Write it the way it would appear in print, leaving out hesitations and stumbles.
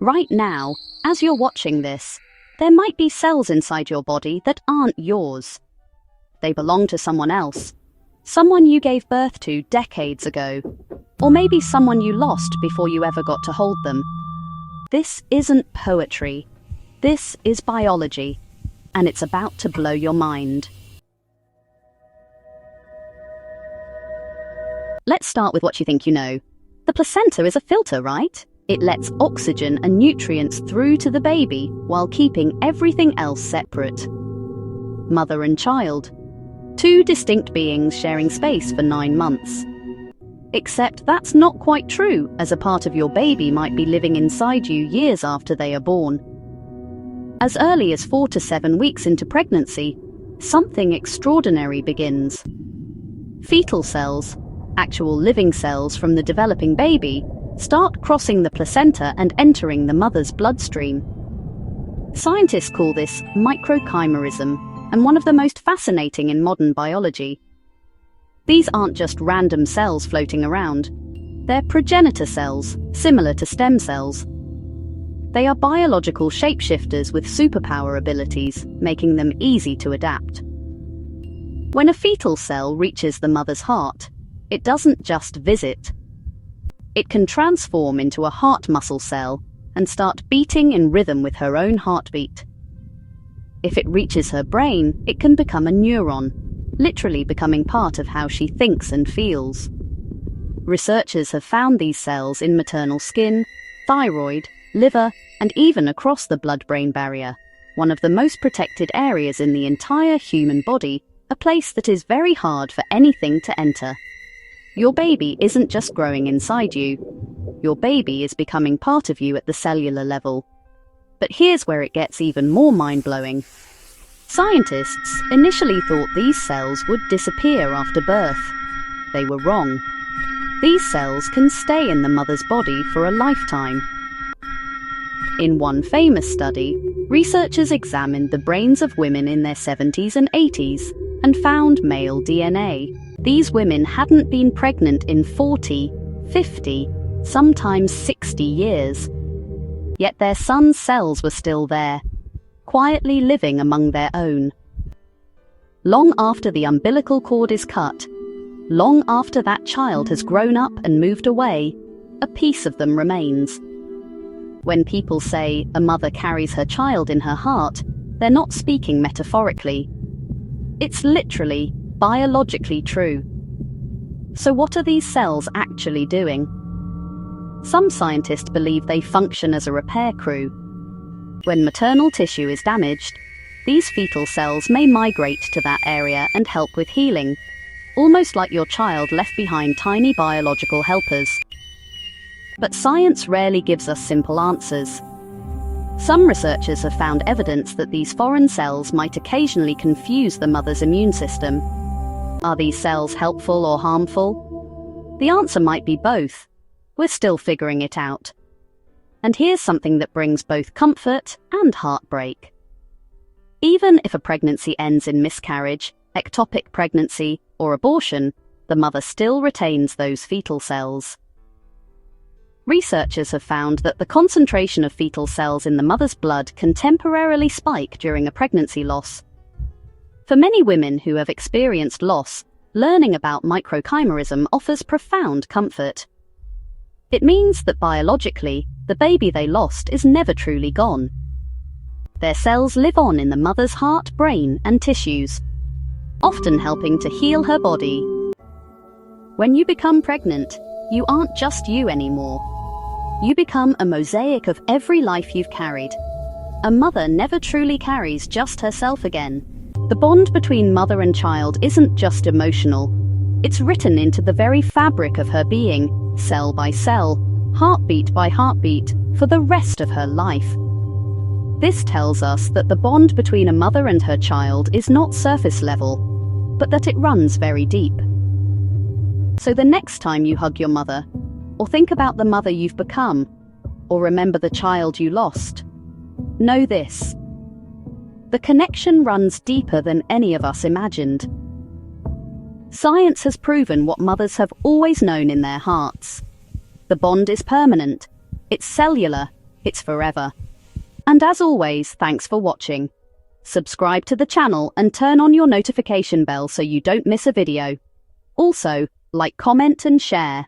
Right now, as you're watching this, there might be cells inside your body that aren't yours. They belong to someone else, someone you gave birth to decades ago, or maybe someone you lost before you ever got to hold them. This isn't poetry. This is biology, and it's about to blow your mind. Let's start with what you think you know. The placenta is a filter, right? It lets oxygen and nutrients through to the baby while keeping everything else separate. Mother and child. Two distinct beings sharing space for 9 months. Except that's not quite true, as a part of your baby might be living inside you years after they are born. As early as 4 to 7 weeks into pregnancy, something extraordinary begins. Fetal cells, actual living cells from the developing baby, start crossing the placenta and entering the mother's bloodstream. Scientists call this microchimerism, and one of the most fascinating in modern biology. These aren't just random cells floating around. They're progenitor cells, similar to stem cells. They are biological shapeshifters with superpower abilities, making them easy to adapt. When a fetal cell reaches the mother's heart, it doesn't just visit. It can transform into a heart muscle cell and start beating in rhythm with her own heartbeat. If it reaches her brain, it can become a neuron, literally becoming part of how she thinks and feels. Researchers have found these cells in maternal skin, thyroid, liver, and even across the blood-brain barrier, one of the most protected areas in the entire human body, a place that is very hard for anything to enter. Your baby isn't just growing inside you. Your baby is becoming part of you at the cellular level. But here's where it gets even more mind-blowing. Scientists initially thought these cells would disappear after birth. They were wrong. These cells can stay in the mother's body for a lifetime. In one famous study, researchers examined the brains of women in their 70s and 80s and found male DNA. These women hadn't been pregnant in 40, 50, sometimes 60 years. Yet their son's cells were still there, quietly living among their own. Long after the umbilical cord is cut, long after that child has grown up and moved away, a piece of them remains. When people say a mother carries her child in her heart, they're not speaking metaphorically. It's literally, biologically true. So what are these cells actually doing? Some scientists believe they function as a repair crew. When maternal tissue is damaged, these fetal cells may migrate to that area and help with healing, almost like your child left behind tiny biological helpers. But science rarely gives us simple answers. Some researchers have found evidence that these foreign cells might occasionally confuse the mother's immune system. Are these cells helpful or harmful? The answer might be both. We're still figuring it out. And here's something that brings both comfort and heartbreak. Even if a pregnancy ends in miscarriage, ectopic pregnancy, or abortion, the mother still retains those fetal cells. Researchers have found that the concentration of fetal cells in the mother's blood can temporarily spike during a pregnancy loss. For many women who have experienced loss, learning about microchimerism offers profound comfort. It means that biologically, the baby they lost is never truly gone. Their cells live on in the mother's heart, brain, and tissues, often helping to heal her body. When you become pregnant, you aren't just you anymore. You become a mosaic of every life you've carried. A mother never truly carries just herself again. The bond between mother and child isn't just emotional. It's written into the very fabric of her being, cell by cell, heartbeat by heartbeat, for the rest of her life. This tells us that the bond between a mother and her child is not surface level, but that it runs very deep. So the next time you hug your mother, or think about the mother you've become, or remember the child you lost, know this: the connection runs deeper than any of us imagined. Science has proven what mothers have always known in their hearts. The bond is permanent, it's cellular, It's forever. And as always, thanks for watching. Subscribe to the channel and turn on your notification bell so you don't miss a video. Also, like, comment and share.